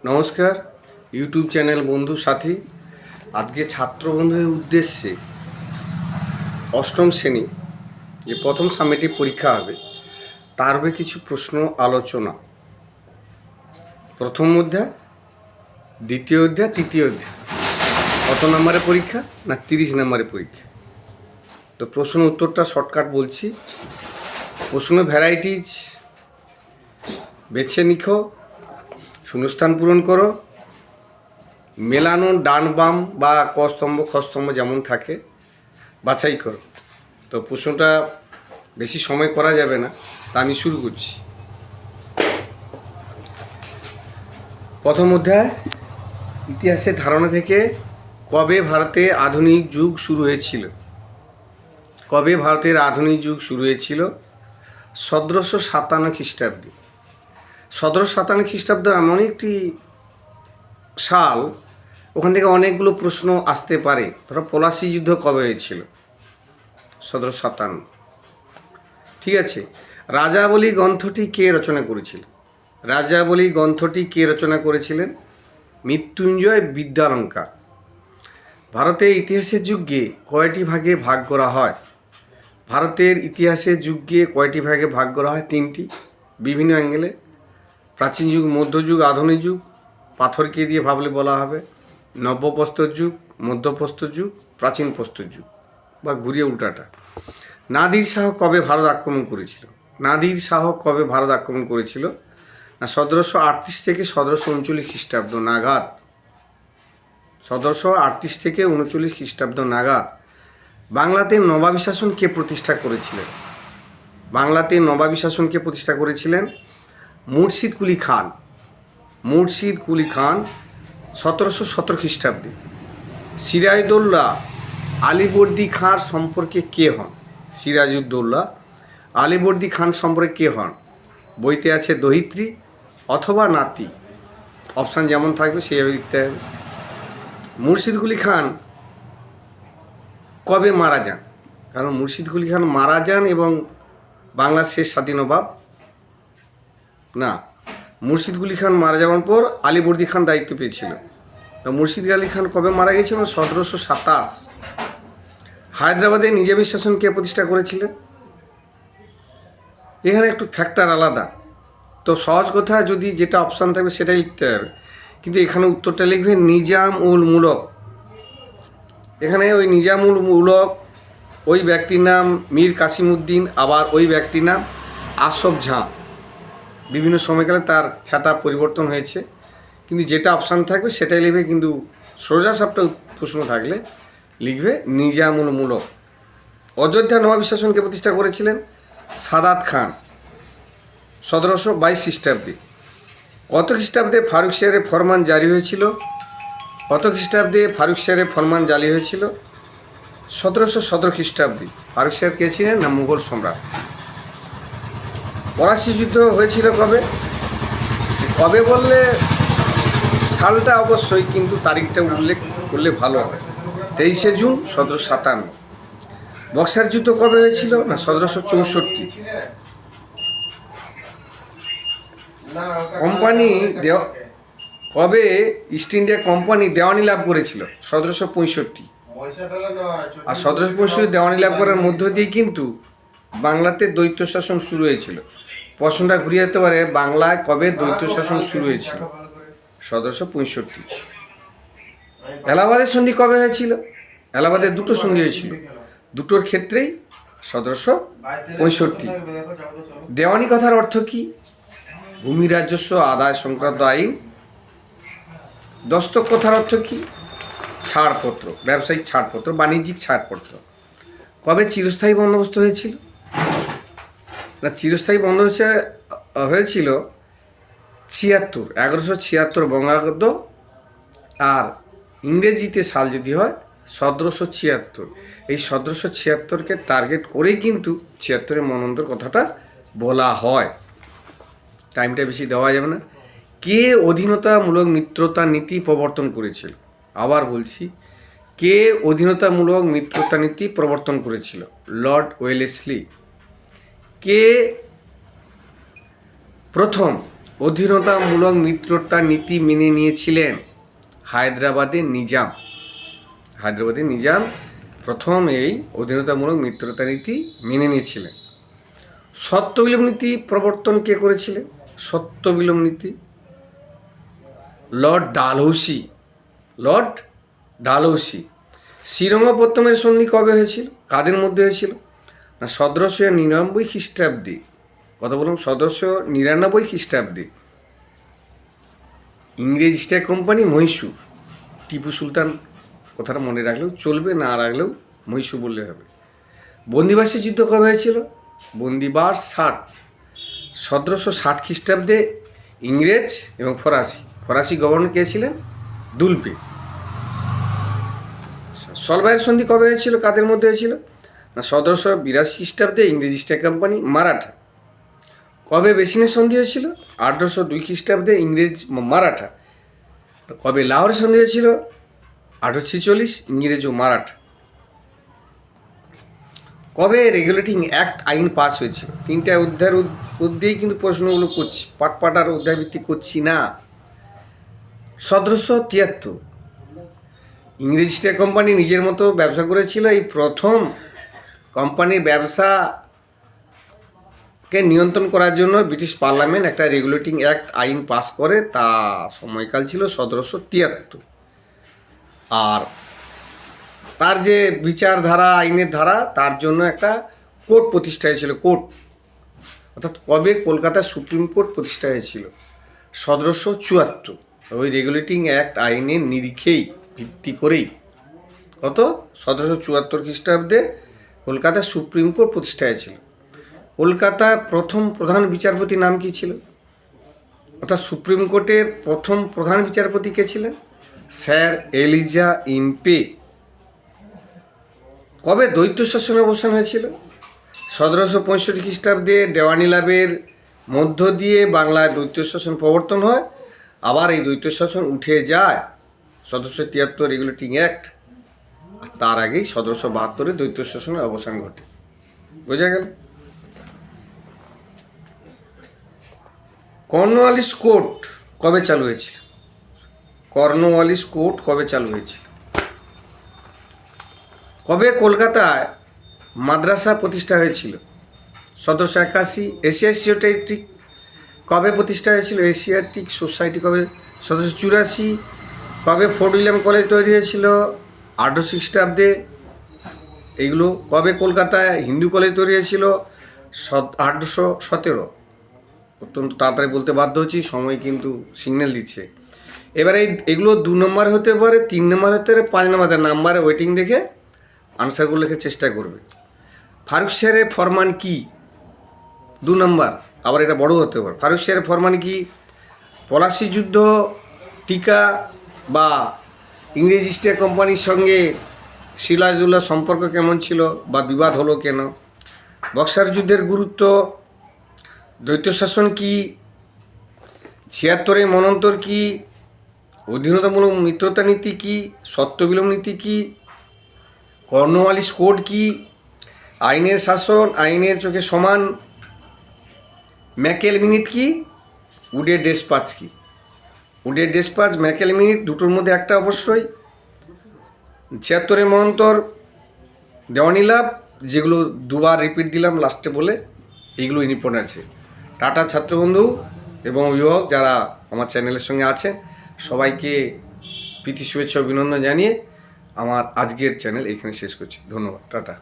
নমস্কার YouTube channel বন্ধু সাথী। আজকে ছাত্র বন্ধুদের উদ্দেশ্যে অষ্টম শ্রেণী যে প্রথম সামেটিক পরীক্ষা হবে তার উপরে কিছু প্রশ্ন আলোচনা। প্রথম অধ্যায়, দ্বিতীয় অধ্যায়, তৃতীয় অধ্যায়। কত নম্বরের পরীক্ষা? না 30 নম্বরের পরীক্ষা। তো প্রশ্ন উত্তরটা শর্টকাট বলছি। প্রশ্ন ভ্যারাইটিজ বেছে নিখো, শূন্যস্থান পূরণ করো, মেলানো ডান বাম বা ক স্তম্ভ খ স্তম্ভ যেমন থাকে বাছাই করো। তো প্রশ্নটা বেশি সময় করা যাবে না, তা আমি শুরু করছি। প্রথম অধ্যায়, ইতিহাসের ধারণা থেকে কবে ভারতে আধুনিক যুগ শুরু হয়েছিল? কবে ভারতের আধুনিক যুগ শুরু হয়েছিল? 1757 খ্রিস্টাব্দে। 1757 খ্রিস্টাব্দ এমন একটি সাল, ওখান থেকে অনেকগুলো প্রশ্ন আসতে পারে। ধরো পলাশী যুদ্ধ কবে হয়েছিল? 1757। ঠিক আছে। রাজাবলী গ্রন্থটি কে রচনা করেছিল? রাজাবলী গ্রন্থটি কে রচনা করেছিলেন? মৃত্যুঞ্জয় বিদ্যালঙ্কার। ভারতের ইতিহাসের যুগে কয়টি ভাগে ভাগ করা হয়? ভারতের ইতিহাসের যুগে কয়টি ভাগে ভাগ করা হয়? 3টি, বিভিন্ন অ্যাঙ্গেলে। প্রাচীন যুগ, মধ্যযুগ, আধুনিক যুগ। পাথরকে দিয়ে ভাবলে বলা হবে নব্যপ্রস্তর যুগ, মধ্যপ্রস্তর যুগ, প্রাচীন প্রস্তর যুগ, বা ঘুরিয়ে উল্টাটা। নাদির শাহ কবে ভারত আক্রমণ করেছিল? নাদির শাহ কবে ভারত আক্রমণ করেছিল? না 1738 থেকে 1739 খ্রিস্টাব্দ নাগাদ। 1738 থেকে 39 খ্রিস্টাব্দ নাগাদ। বাংলাতে নবাবী শাসন কে প্রতিষ্ঠা করেছিলেন? বাংলাতে নবাবী শাসনকে প্রতিষ্ঠা করেছিলেন মুর্শিদ কুলি খান। মুর্শিদ কুলি খান 1717 খ্রিস্টাব্দে। সিরাজউদ্দৌলা আলীবর্দী খাঁর সম্পর্কে কে হন? সিরাজউদ্দৌলা আলীবর্দী খান সম্পর্কে কে হন? বইতে আছে দহিত্রী অথবা নাতি। অপশান যেমন থাকবে সেইভাবে লিখতে হবে। মুর্শিদ কুলি খান কবে মারা যান? কারণ মুর্শিদ কুলি খান মারা যান এবং বাংলার শেষ স্বাধীন নবাব না, মুর্শিদ কুলি খান মারা যাওয়ার পর আলীবর্দী খান দায়িত্ব পেয়েছিল। তো মুর্শিদ আলী খান কবে মারা গিয়েছিল? 1727। হায়দ্রাবাদে নিজামী শাসন কে প্রতিষ্ঠা করেছিলেন? এখানে একটু ফ্যাক্টর আলাদা। তো সহজ কথা, যদি যেটা অপশান থাকবে সেটাই লিখতে হবে, কিন্তু এখানে উত্তরটা লিখবে নিজাম উল মুলক। এখানে ওই নিজাম উল মুলক ওই ব্যক্তির নাম মীর কাসিমউদ্দিন, আবার ওই ব্যক্তির নাম আসফ জাহ। বিভিন্ন সময়কালে তার খেতাব পরিবর্তন হয়েছে, কিন্তু যেটা অপশান থাকবে সেটাই লিখবে। কিন্তু সোজা সাপটা প্রশ্ন থাকলে লিখবে নিজামুল মুলক। অযোধ্যা নবাবী শাসনকে প্রতিষ্ঠা করেছিলেন সাদাত খান 1722 খ্রিস্টাব্দে। কত খ্রিস্টাব্দে ফারুক শেরের ফরমান জারি হয়েছিল? কত খ্রিস্টাব্দে ফারুক শেরের ফরমান জারি হয়েছিল? 1717 খ্রিস্টাব্দে। ফারুক শের কে ছিলেন? না মুঘল সম্রাট। পলাশী যুদ্ধ হয়েছিল কবে? কবে বললে সালটা অবশ্যই, কিন্তু তারিখটা উল্লেখ করলে ভালো হয়। 23শে জুন 1757। বক্সার যুদ্ধ কবে হয়েছিল? না 1764। কোম্পানি কবে ইস্ট ইন্ডিয়া কোম্পানি দেওয়ানি লাভ করেছিল? 1765। আর 1765 দেওয়ানি লাভ করার মধ্য দিয়ে কিন্তু বাংলাতে দ্বৈত শাসন শুরু হয়েছিল। প্রশ্নটা ঘুরিয়ে যেতে পারে, বাংলায় কবে দ্বৈত শাসন শুরু হয়েছিল? 1765। এলাহাবাদের সন্ধি কবে হয়েছিল? এলাহাবাদের দুটো সন্ধি হয়েছিল, দুটোর ক্ষেত্রেই 1765। দেওয়ানি কথার অর্থ কি? ভূমি রাজস্ব আদায় সংক্রান্ত আইন। দস্তক কথার অর্থ কি? ছাড়পত্র, ব্যবসায়িক ছাড়পত্র, বাণিজ্যিক ছাড়পত্র। কবে চিরস্থায়ী বন্দোবস্ত হয়েছিল? না চিরস্থায়ী বন্দোবস্ত হয়েছিল 1176 বঙ্গাব্দ, আর ইংরেজিতে সাল যদি হয় 1776। এই 1776কে টার্গেট করেই কিন্তু 76-এর মনন্দর কথাটা বলা হয়। টাইমটা বেশি দেওয়া যাবে না। কে অধীনতামূলক মিত্রতা নীতি প্রবর্তন করেছিল? আবার বলছি, কে অধীনতামূলক মিত্রতা নীতি প্রবর্তন করেছিল? Lord Wellesley. কে প্রথম অধীনতামূলক মিত্রতা নীতি মেনে নিয়েছিলেন হায়দ্রাবাদের নিজাম প্রথম এই অধীনতামূলক মিত্রতা নীতি মেনে নিয়েছিলেন। সত্যবিলোপ নীতি প্রবর্তন কে করেছিলেন? সত্যবিলোপ নীতি লর্ড ডালহৌসি। শ্রীরঙ্গপত্তমের সন্ধি কবে হয়েছিল? কাদের মধ্যে হয়েছিল? না 1799 খ্রিস্টাব্দে। কথা বলুন, 1799 খ্রিস্টাব্দে। ইংরেজ East India Company, Mysore. Tipu Sultan কথাটা মনে রাখলেও চলবে, না রাখলেও মহীশূর বললে হবে। বন্দিবাসী যুদ্ধ কবে হয়েছিল? বন্দিবাস 1760 খ্রিস্টাব্দে। ইংরেজ এবং ফরাসি গভর্নর কে ছিলেন? দুলপে। সলভাইয়ের সন্ধি কবে হয়েছিল? কাদের মধ্যে হয়েছিল? না 1782 খ্রিস্টাব্দে। ইংরেজ ইস্ট ইন্ডিয়া কোম্পানি, মারাঠা। কবে বেসিনের সন্ধি হয়েছিল? 1802 খ্রিস্টাব্দে। ইংরেজ মারাঠা। কবে লাহোরের সন্ধি হয়েছিল? 1846। ইংরেজ ও মারাঠা। কবে রেগুলেটিং অ্যাক্ট আইন পাস হয়েছিল? 3টা অধ্যায়ের মধ্যেই কিন্তু প্রশ্নগুলো করছি, পাট আর অধ্যায় ভিত্তিক করছি না। 1773। ইংরেজ ইস্ট ইন্ডিয়া কোম্পানি নিজের মতো ব্যবসা করেছিল। এই প্রথম কোম্পানির ব্যবসাকে নিয়ন্ত্রণ করার জন্য ব্রিটিশ পার্লামেন্ট একটা রেগুলেটিং অ্যাক্ট আইন পাস করে। তা সময়কাল ছিল 1773। আর তার যে বিচারধারা, আইনের ধারা, তার জন্য একটা কোর্ট প্রতিষ্ঠা হয়েছিল। কোর্ট অর্থাৎ কবে কলকাতা সুপ্রিম কোর্ট প্রতিষ্ঠা হয়েছিল? 1774। ওই রেগুলেটিং অ্যাক্ট আইনের নিরিখেই ভিত্তি করেই 1774 খ্রিস্টাব্দে কলকাতা সুপ্রিম কোর্ট প্রতিষ্ঠা হয়েছিল। কলকাতার প্রথম প্রধান বিচারপতির নাম কী ছিল? অর্থাৎ সুপ্রিম কোর্টের প্রথম প্রধান বিচারপতি কে ছিলেন? Sir Eliza Impey. কবে দ্বৈত শাসনের অবসান হয়েছিল? 1765 খ্রিস্টাব্দে দেওয়ানি লাভের মধ্য দিয়ে বাংলায় দ্বৈত শাসন প্রবর্তন হয়। আবার এই দ্বৈত শাসন উঠে যায় 1773 রেগুলেটিং অ্যাক্ট। আর তার আগেই 1772 দ্বৈত শাসনের অবসান ঘটে। বোঝা গেল? কর্নওয়ালিস কোর্ট কবে চালু হয়েছিল? কর্নওয়ালিস কোর্ট কবে চালু হয়েছিল? কবে কলকাতায় মাদ্রাসা প্রতিষ্ঠা হয়েছিল? 1781। এশিয়াটিক কবে প্রতিষ্ঠা হয়েছিল? এশিয়াটিক সোসাইটি কবে? 1784। কবে ফোর্ট উইলিয়াম কলেজ তৈরি হয়েছিল? 1800 খ্রিস্টাব্দে। এইগুলো কবে কলকাতায় হিন্দু কলেজ তৈরি হয়েছিল? 1817। অত্যন্ত তাড়াতাড়ি বলতে বাধ্য হচ্ছি, সময় কিন্তু সিগন্যাল দিচ্ছে। এবারে এগুলো 2 নম্বর হতে পারে, 3 নম্বর হতে পারে, 5 নম্বর নাম্বারে ওয়েটিং দেখে আনসারগুলো লেখার চেষ্টা করবে। ফারুক শেরের ফরমান কি? 2 নম্বর। আবার এটা বড় হতে পারে। ফারুক শেরের ফরমান কি? পলাশি যুদ্ধ টিকা বা ইংরেজ ইস্ট ইন্ডিয়া কোম্পানির সঙ্গে সিরাজউদ্দৌলার সম্পর্ক কেমন ছিল বা বিবাদ হলো কেন? বক্সার যুদ্ধের গুরুত্ব, দ্বৈত শাসন কি, 76 মন্বন্তর কি, অধীনতামূলক মিত্রতা নীতি কি, সত্যবিলোপ নীতি কি, কর্নওয়ালিস কোড কি, আইনের শাসন আইনের চোখে সমান, ম্যাকেল মিনিট কি, উডের ডেসপাচ কি? উডের ডেসপাচ, ম্যাকেল মিনিট দুটোর মধ্যে একটা অবশ্যই। 76 মন্বন্তর, দেওয়ানি লাভ, যেগুলো দুবার রিপিট দিলাম লাস্টে বলে, এইগুলো ইম্পর্টেন্ট আছে। টাটা ছাত্রবন্ধু এবং অভিভাবক যারা আমার চ্যানেলের সঙ্গে আছেন, সবাইকে প্রীতি শুভেচ্ছা অভিনন্দন জানিয়ে আমার আজকের চ্যানেল এখানে শেষ করছি। ধন্যবাদ। টাটা।